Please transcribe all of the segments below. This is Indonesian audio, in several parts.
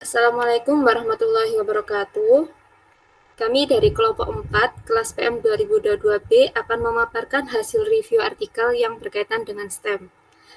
Assalamualaikum warahmatullahi wabarakatuh. Kami dari kelompok 4, kelas PM 2022B akan memaparkan hasil review artikel yang berkaitan dengan STEM.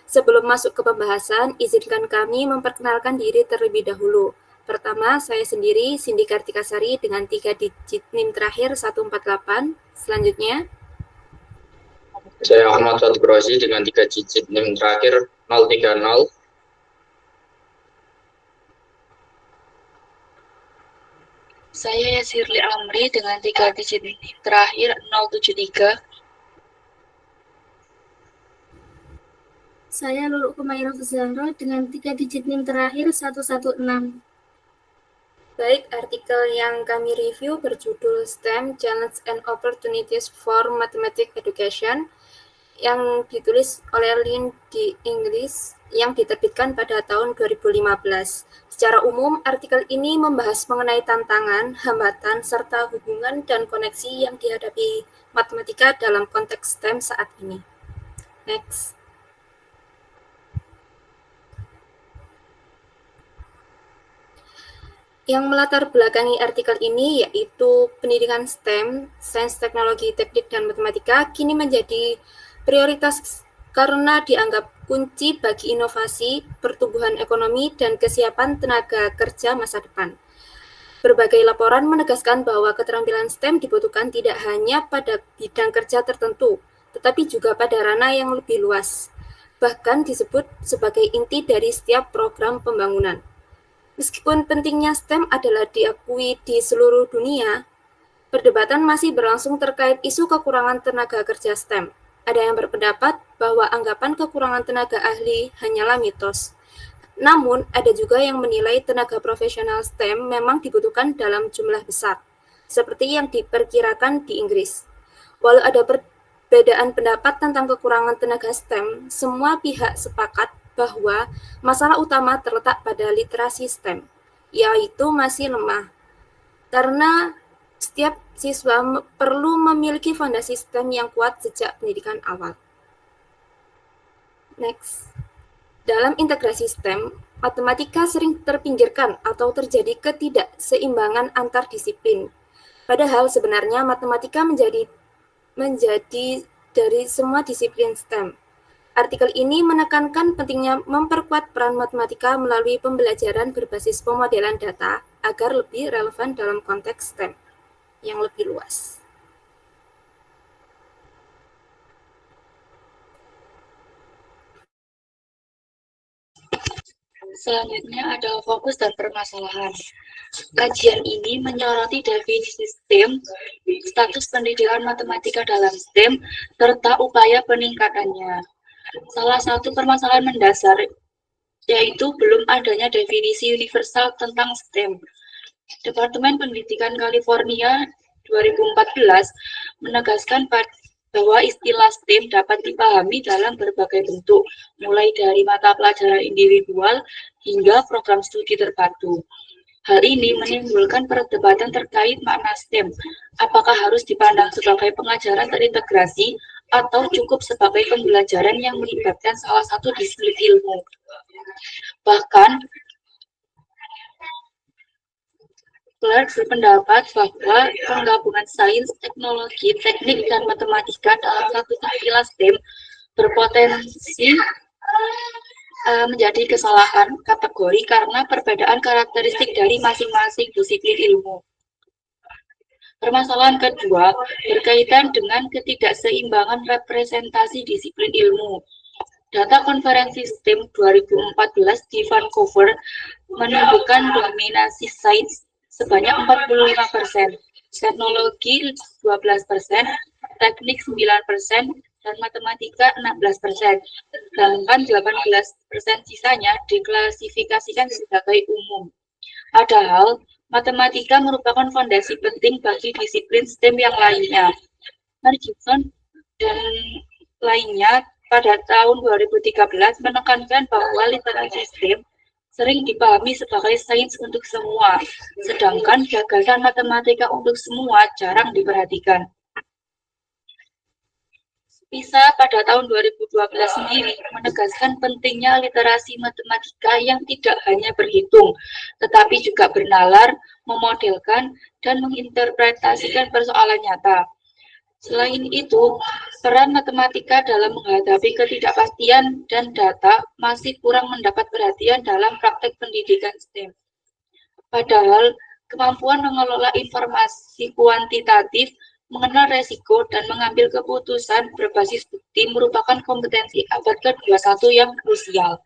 Sebelum masuk ke pembahasan, izinkan kami memperkenalkan diri terlebih dahulu. Pertama, saya sendiri, Cindy Kartikasari dengan 3 digit NIM terakhir 148. Selanjutnya, Saya Ahmad Fatkrozi dengan 3 digit NIM terakhir 030. Saya Yasirli Amri dengan 3 digit NIM terakhir 073. Saya Lulu Kumaira Fuzandro dengan 3 digit NIM terakhir 116. baik, artikel yang kami review berjudul STEM Challenge and Opportunities for Mathematics Education yang ditulis oleh Lin di Inggris yang diterbitkan pada tahun 2015. Secara umum, artikel ini membahas mengenai tantangan, hambatan, serta hubungan dan koneksi yang dihadapi matematika dalam konteks STEM saat ini. Next. Yang melatar belakangi artikel ini yaitu pendidikan STEM, Sains, Teknologi, Teknik, dan Matematika, kini menjadi prioritas karena dianggap kunci bagi inovasi, pertumbuhan ekonomi, dan kesiapan tenaga kerja masa depan. Berbagai laporan menegaskan bahwa keterampilan STEM dibutuhkan tidak hanya pada bidang kerja tertentu, tetapi juga pada ranah yang lebih luas. Bahkan disebut sebagai inti dari setiap program pembangunan. Meskipun pentingnya STEM adalah diakui di seluruh dunia, perdebatan masih berlangsung terkait isu kekurangan tenaga kerja STEM. Ada yang berpendapat bahwa anggapan kekurangan tenaga ahli hanyalah mitos. Namun, ada juga yang menilai tenaga profesional STEM memang dibutuhkan dalam jumlah besar, seperti yang diperkirakan di Inggris. Walau ada perbedaan pendapat tentang kekurangan tenaga STEM, semua pihak sepakat bahwa masalah utama terletak pada literasi STEM, yaitu masih lemah. Karena setiap siswa perlu memiliki fondasi STEM yang kuat sejak pendidikan awal. Next. Dalam integrasi STEM, matematika sering terpinggirkan atau terjadi ketidakseimbangan antar disiplin. Padahal sebenarnya matematika menjadi dari semua disiplin STEM. Artikel ini menekankan pentingnya memperkuat peran matematika melalui pembelajaran berbasis pemodelan data agar lebih relevan dalam konteks STEM yang lebih luas. Selanjutnya ada fokus dan permasalahan. Kajian ini menyoroti definisi STEM, status pendidikan matematika dalam STEM, serta upaya peningkatannya. Salah satu permasalahan mendasar yaitu belum adanya definisi universal tentang STEM. Departemen Pendidikan California 2014 menegaskan bahwa istilah STEM dapat dipahami dalam berbagai bentuk, mulai dari mata pelajaran individual hingga program studi terpadu. Hal ini menimbulkan perdebatan terkait makna STEM. Apakah harus dipandang sebagai pengajaran terintegrasi atau cukup sebagai pembelajaran yang melibatkan salah satu disiplin ilmu. Bahkan, Clark berpendapat bahwa penggabungan sains, teknologi, teknik, dan matematika dalam satu istilah STEM berpotensi menjadi kesalahan kategori karena perbedaan karakteristik dari masing-masing disiplin ilmu. Permasalahan kedua berkaitan dengan ketidakseimbangan representasi disiplin ilmu. Data konferensi STEM 2014 di Vancouver menunjukkan dominasi sains sebanyak 45%, teknologi 12%, teknik 9%, dan matematika 16%. Sedangkan 18% sisanya diklasifikasikan sebagai umum. Padahal, matematika merupakan fondasi penting bagi disiplin STEM yang lainnya. Gibson dan lainnya pada tahun 2013 menekankan bahwa literasi STEM sering dipahami sebagai sains untuk semua, sedangkan gagasan matematika untuk semua jarang diperhatikan. PISA pada tahun 2012 sendiri menegaskan pentingnya literasi matematika yang tidak hanya berhitung, tetapi juga bernalar, memodelkan, dan menginterpretasikan persoalan nyata. Selain itu, peran matematika dalam menghadapi ketidakpastian dan data masih kurang mendapat perhatian dalam praktek pendidikan STEM. Padahal, kemampuan mengelola informasi kuantitatif, mengenal resiko, dan mengambil keputusan berbasis bukti merupakan kompetensi abad ke-21 yang krusial.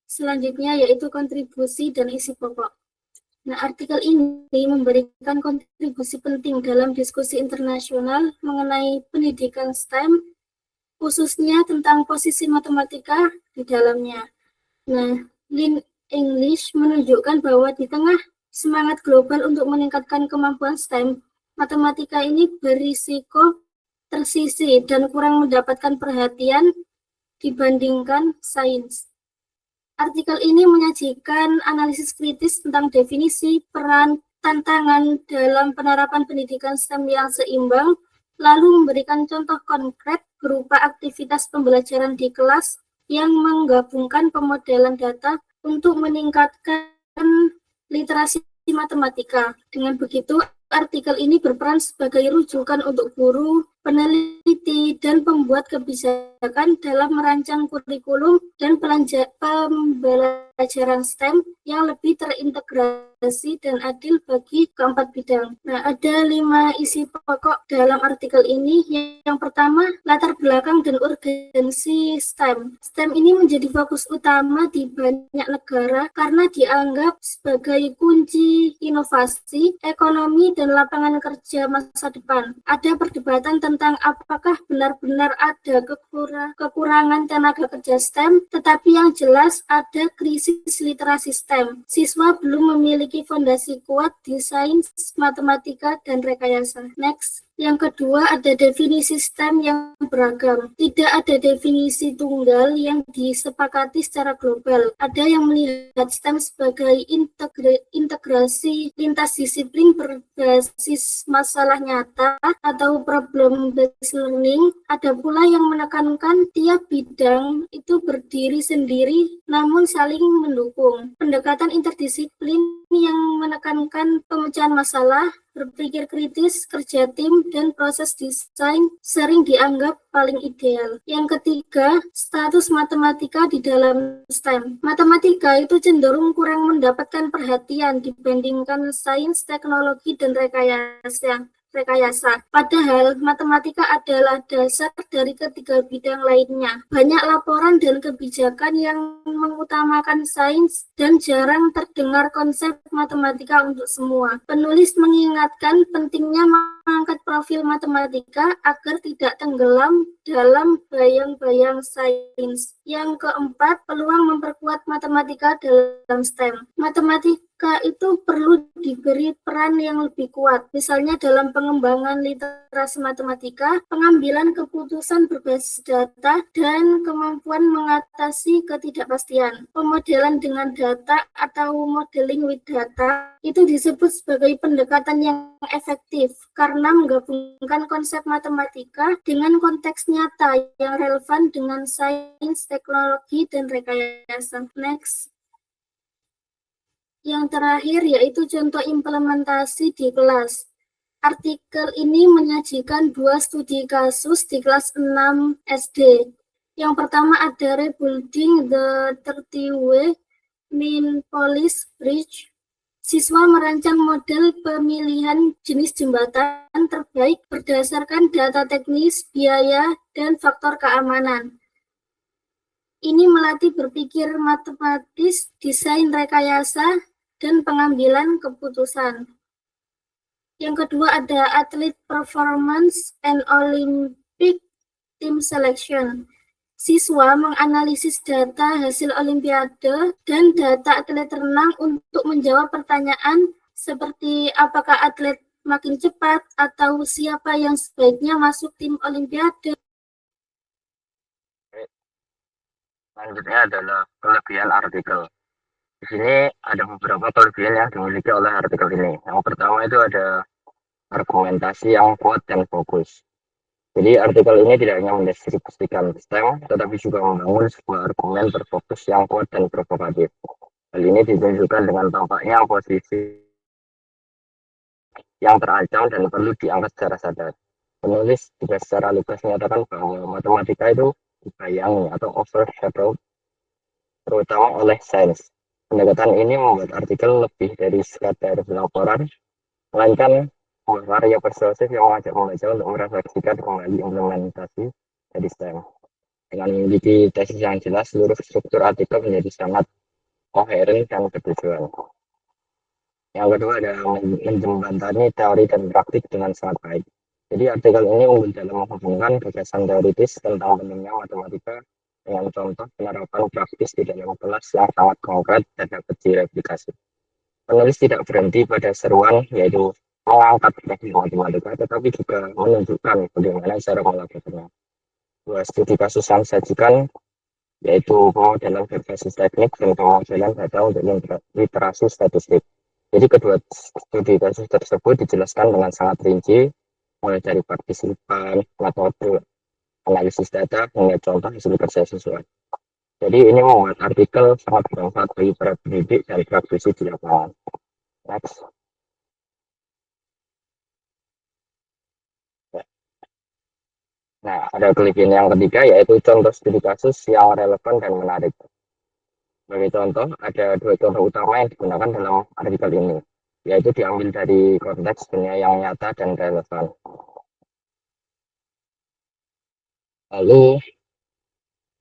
Selanjutnya yaitu kontribusi dan isi pokok. Nah, artikel ini memberikan kontribusi penting dalam diskusi internasional mengenai pendidikan STEM, khususnya tentang posisi matematika di dalamnya. Nah, Lynn English menunjukkan bahwa di tengah semangat global untuk meningkatkan kemampuan STEM, matematika ini berisiko tersisih dan kurang mendapatkan perhatian dibandingkan sains. Artikel ini menyajikan analisis kritis tentang definisi, peran, tantangan dalam penerapan pendidikan STEM yang seimbang, lalu memberikan contoh konkret berupa aktivitas pembelajaran di kelas yang menggabungkan pemodelan data untuk meningkatkan literasi matematika. Dengan begitu, artikel ini berperan sebagai rujukan untuk guru, peneliti, dan pembuat kebijakan dalam merancang kurikulum dan pembelajaran STEM yang lebih terintegrasi dan adil bagi keempat bidang. Nah, ada 5 isi pokok dalam artikel ini. Yang pertama, latar belakang dan urgensi STEM. STEM ini menjadi fokus utama di banyak negara karena dianggap sebagai kunci inovasi, ekonomi, dan lapangan kerja masa depan. Ada perdebatan tentang apakah benar-benar ada kekurangan tenaga kerja STEM, tetapi yang jelas ada krisis literasi STEM. Siswa belum memiliki fondasi kuat di sains, matematika, dan rekayasa. Next. Yang kedua, ada definisi STEM yang beragam. Tidak ada definisi tunggal yang disepakati secara global. Ada yang melihat STEM sebagai integrasi lintas disiplin berbasis masalah nyata atau problem-based learning. Ada pula yang menekankan tiap bidang itu berdiri sendiri namun saling mendukung. Pendekatan interdisiplin yang menekankan pemecahan masalah, berpikir kritis, kerja tim, dan proses desain sering dianggap paling ideal. Yang ketiga, status matematika di dalam STEM. Matematika itu cenderung kurang mendapatkan perhatian dibandingkan sains, teknologi, dan rekayasa. Padahal matematika adalah dasar dari ketiga bidang lainnya. Banyak laporan dan kebijakan yang mengutamakan sains dan jarang terdengar konsep matematika untuk semua. Penulis mengingatkan pentingnya mengangkat profil matematika agar tidak tenggelam dalam bayang-bayang sains. Yang keempat, peluang memperkuat matematika dalam STEM. Matematika itu perlu diberi peran yang lebih kuat, misalnya dalam pengembangan literasi matematika, pengambilan keputusan berbasis data, dan kemampuan mengatasi ketidakpastian. Pemodelan dengan data atau modeling with data itu disebut sebagai pendekatan yang efektif karena menggabungkan konsep matematika dengan konteks nyata yang relevan dengan sains, teknologi, dan rekayasa. Next. Yang terakhir yaitu contoh implementasi di kelas. Artikel ini menyajikan 2 studi kasus di kelas 6 SD. Yang pertama ada Rebuilding the 30W Minneapolis Bridge. Siswa merancang model pemilihan jenis jembatan terbaik berdasarkan data teknis, biaya, dan faktor keamanan. Ini melatih berpikir matematis, desain rekayasa, dan pengambilan keputusan. Yang kedua ada Athlete Performance and Olympic Team Selection. Siswa menganalisis data hasil olimpiade dan data atlet renang untuk menjawab pertanyaan seperti apakah atlet makin cepat atau siapa yang sebaiknya masuk tim olimpiade. Selanjutnya adalah kelebihan artikel. Di sini ada beberapa kelebihan yang dimiliki oleh artikel ini. Yang pertama itu ada argumentasi yang kuat dan fokus. Jadi artikel ini tidak hanya mendeskripsikan STEM, tetapi juga membangun sebuah argumen berfokus yang kuat dan provokatif. Hal ini ditunjukkan dengan tampaknya posisi yang terancam dan perlu diangkat secara sadar. Penulis juga secara lugas menyatakan bahwa matematika itu dibayangi atau overshadow terutama oleh sains. Pendekatan ini membuat artikel lebih dari sekadar laporan, melainkan sebuah karya persuasif yang mengajak membaca untuk merefleksikan kembali implementasi dari STEM. Dengan memiliki tesis yang jelas, seluruh struktur artikel menjadi sangat koheren dan bertujuan. Yang kedua adalah menjembatani teori dan praktik dengan sangat baik. Jadi artikel ini unggul dalam menghubungkan gagasan teoritis tentang pentingnya matematika dengan contoh penerapan praktis di dalam kelas yang sangat konkret dan dapat direplikasi. Penulis tidak berhenti pada seruan, yaitu mengangkat teknik matematika, tetapi juga menunjukkan bagaimana cara melakukannya. Dua studi kasus yang disajikan, yaitu pemodelan berbasis teknik dan pemodelan data untuk literasi statistik. Jadi kedua studi kasus tersebut dijelaskan dengan sangat rinci, mulai dari partisipan, metode, analisis data, hingga contoh hasil kerja siswa. Jadi ini membuat artikel sangat bermanfaat bagi para pendidik dan praktisi di lapangan. Next. Nah, ada kelebihan yang ketiga, yaitu contoh studi kasus yang relevan dan menarik. Sebagai contoh, ada dua contoh utama yang digunakan dalam artikel ini, yaitu diambil dari konteks dunia yang nyata dan relevan. Lalu,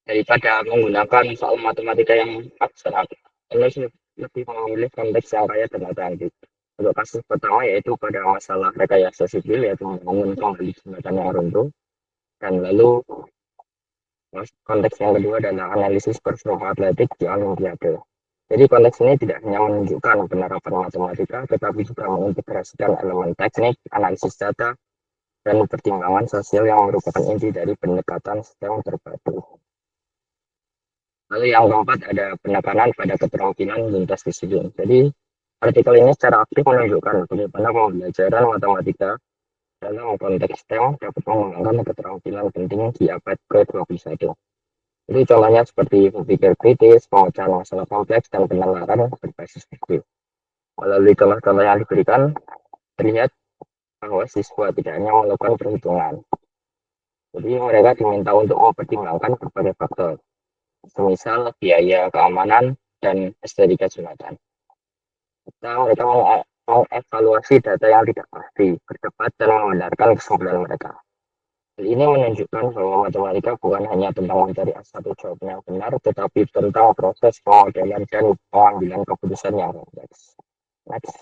daripada menggunakan soal matematika yang abstrak, penulis lebih memilih konteks yang kaya dan otentik. Untuk kasus pertama yaitu pada masalah rekayasa sipil, yaitu membangun kembali jembatan yang runtuh, dan lalu konteks yang kedua adalah analisis performa atletik di Olimpiade. Jadi konteks ini tidak hanya menunjukkan penerapan matematika, tetapi juga mengintegrasikan elemen teknik, analisis data, dan pertimbangan sosial yang merupakan inti dari pendekatan STEM terpadu. Lalu yang keempat ada penekanan pada keterampilan lintas disiplin. Jadi artikel ini secara aktif menunjukkan bagaimana pembelajaran matematika dalam konteks STEM dapat mengembangkan keterampilan penting di abad ke-21. Jadi contohnya seperti berpikir kritis, pemecahan masalah kompleks, dan penalaran berbasis bukti. Melalui contoh-contoh yang diberikan, terlihat bahwa siswa tidak hanya melakukan perhitungan. Jadi mereka diminta untuk mempertimbangkan berbagai faktor, semisal biaya, keamanan, dan estetika sunatan. Mereka mengevaluasi data yang tidak pasti, berdebat, dan membenarkan kesimpulan mereka. Hal ini menunjukkan bahwa matematika bukan hanya tentang mencari satu jawaban yang benar, tetapi tentang proses pemodelan dan pengambilan keputusan yang kompleks. Next.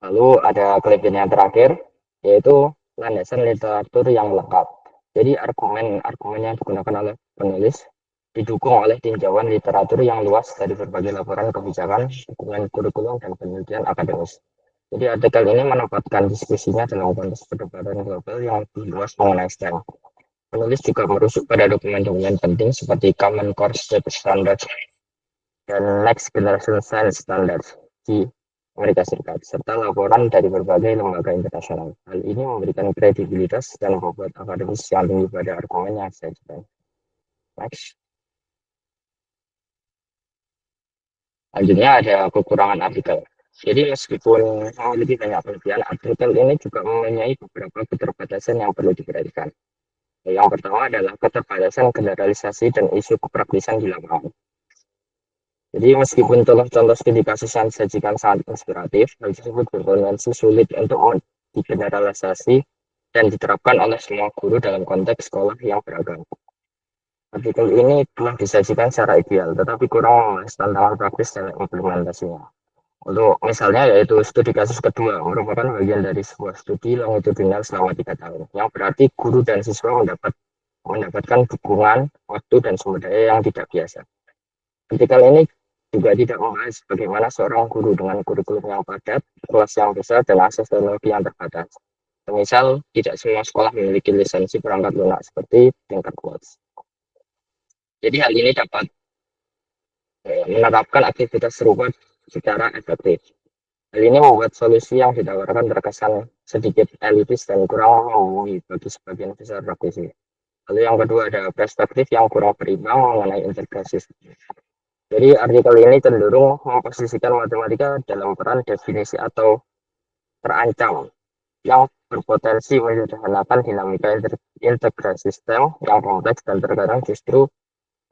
Lalu ada kelebihan yang terakhir, yaitu landasan literatur yang lengkap. Jadi argumen yang digunakan oleh penulis didukung oleh tinjauan literatur yang luas dari berbagai laporan kebijakan, dokumen kurikulum, dan penelitian akademis. Jadi artikel ini menempatkan diskusinya dalam konteks perdebatan global yang lebih luas mengenai STEM. Penulis juga merujuk pada dokumen-dokumen penting seperti Common Core State Standards dan Next Generation Science Standards di Amerika Serikat, serta laporan dari berbagai lembaga internasional. Hal ini memberikan kredibilitas dan bobot akademis yang tinggi pada argumen yang disajikan. Next. Selanjutnya ada kekurangan artikel. Jadi meskipun memiliki banyak kelebihan, artikel ini juga mempunyai beberapa keterbatasan yang perlu diperhatikan. Yang pertama adalah keterbatasan generalisasi dan isu kepraktisan di lapangan. Jadi meskipun contoh-contoh studi kasus yang disajikan sangat inspiratif, hal tersebut berpotensi sulit untuk digeneralisasi dan diterapkan oleh semua guru dalam konteks sekolah yang beragam. Artikel ini telah disajikan secara ideal, tetapi kurang membahas tantangan praktis dalam implementasinya. Untuk misalnya yaitu studi kasus kedua merupakan bagian dari sebuah studi longitudinal selama 3 tahun, yang berarti guru dan siswa mendapatkan dukungan, waktu, dan sumber daya yang tidak biasa. Artikel ini juga tidak membahas bagaimana seorang guru dengan kurikulum yang padat, kelas yang besar, dan akses teknologi yang terbatas. Misal, tidak semua sekolah memiliki lisensi perangkat lunak seperti Tinkerbox. Jadi hal ini dapat menerapkan aktivitas serupa secara efektif. Hal ini membuat solusi yang ditawarkan terkesan sedikit elitis dan kurang memenuhi bagi sebagian besar praktisi. Lalu yang kedua ada perspektif yang kurang berimbang mengenai integrasi. Jadi artikel ini cenderung memposisikan matematika dalam peran definisi atau terancam yang berpotensi menyederhanakan dinamika integrasi sistem yang kompleks dan terkadang justru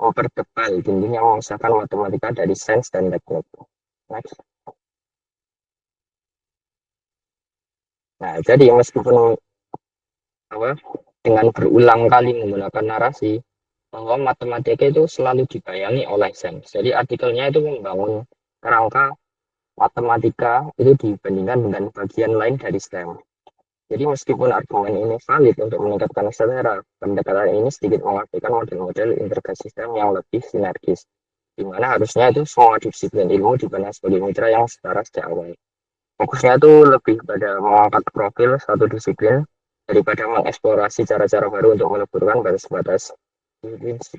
mempertebal dinding yang memisahkan matematika dari sains dan teknik. Next. Nah, jadi meskipun dengan berulang kali menggunakan narasi bahwa matematika itu selalu dibayangi oleh sains. Jadi artikelnya itu membangun kerangka matematika itu dibandingkan dengan bagian lain dari STEM. Jadi meskipun argumen ini valid untuk meningkatkan selera, pendekatan ini sedikit mengabaikan model-model integrasi sistem yang lebih sinergis, di mana harusnya itu semua disiplin ilmu dipandang sebagai mitra yang setara sejak awal. Fokusnya itu lebih pada mengangkat profil satu disiplin daripada mengeksplorasi cara-cara baru untuk meleburkan batas-batas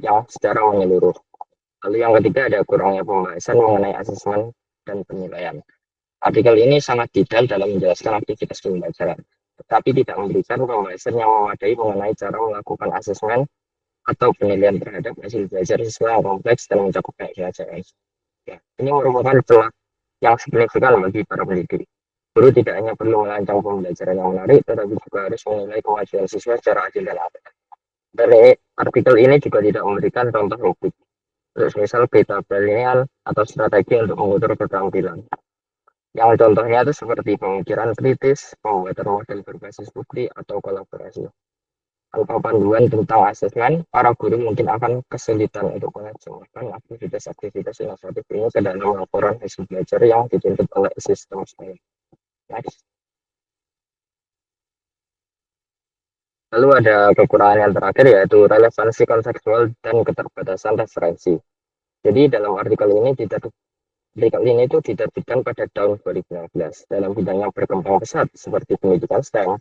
yang secara menyeluruh. Lalu yang ketiga ada kurangnya pembahasan mengenai asesmen dan penilaian. Artikel ini sangat detail dalam menjelaskan aktivitas pembelajaran, tetapi tidak memberikan pembahasan yang memadai mengenai cara melakukan asesmen atau penilaian terhadap hasil belajar siswa yang kompleks dan mencakup banyak pelajaran. Ya, ini merupakan celah yang signifikan bagi para pendidik. Guru tidak hanya perlu merancang pembelajaran yang menarik, tetapi juga harus menilai kemajuan siswa secara adil dan adil. Dari artikel ini juga tidak memberikan contoh rubrik, misal beta lineal atau strategi untuk mengukur keterampilan. Yang contohnya itu seperti pemikiran kritis, pembuatan model berbasis bukti, atau kolaborasi. Tanpa panduan tentang asesmen, para guru mungkin akan kesulitan untuk menerjemahkan aktivitas-aktivitas inovatif ini ke dalam laporan hasil belajar yang dituntut oleh sistem STEM. Next. Lalu ada kekurangan yang terakhir yaitu relevansi konseptual dan keterbatasan referensi. Jadi dalam artikel ini itu diterbitkan pada tahun 2016 dalam bidang yang berkembang pesat seperti pendidikan STEM.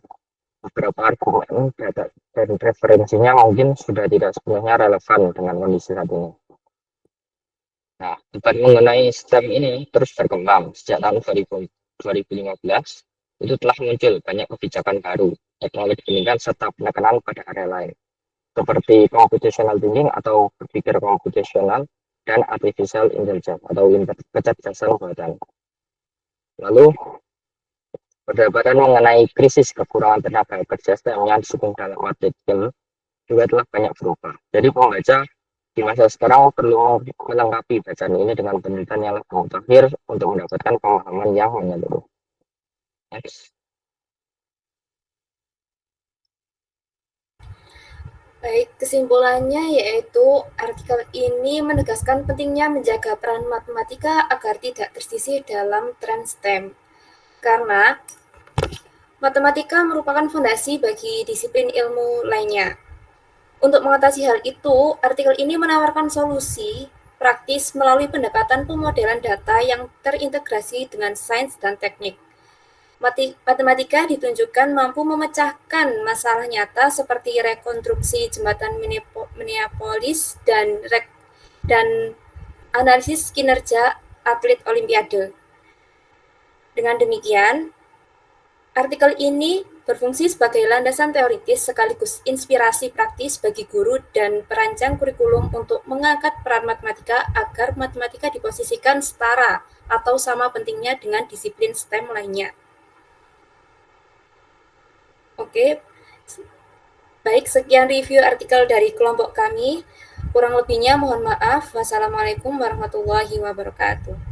Beberapa argumen, data, dan referensinya mungkin sudah tidak sepenuhnya relevan dengan kondisi saat ini. Nah, debat mengenai STEM ini terus berkembang. Sejak tahun 2015, itu telah muncul banyak kebijakan baru, teknologi pendidikan serta penekanan pada area lain, seperti computational thinking atau berpikir komputasional dan artificial intelligence atau kecerdasan buatan. Lalu, perdebatan mengenai krisis kekurangan tenaga kerja STEM yang disukung dalam artikel juga telah banyak berubah. Jadi pembaca di masa sekarang perlu melengkapi bacaan ini dengan penelitian yang lebih mutakhir untuk mendapatkan pemahaman yang menyeluruh. Next. Baik, kesimpulannya yaitu artikel ini menegaskan pentingnya menjaga peran matematika agar tidak tersisih dalam tren STEM. Karena matematika merupakan fondasi bagi disiplin ilmu lainnya. Untuk mengatasi hal itu, artikel ini menawarkan solusi praktis melalui pendekatan pemodelan data yang terintegrasi dengan sains dan teknik. Matematika ditunjukkan mampu memecahkan masalah nyata seperti rekonstruksi jembatan Minneapolis dan analisis kinerja atlet Olimpiade. Dengan demikian, artikel ini berfungsi sebagai landasan teoritis sekaligus inspirasi praktis bagi guru dan perancang kurikulum untuk mengangkat peran matematika agar matematika diposisikan setara atau sama pentingnya dengan disiplin STEM lainnya. Oke, baik, sekian review artikel dari kelompok kami. Kurang lebihnya mohon maaf. Wassalamualaikum warahmatullahi wabarakatuh.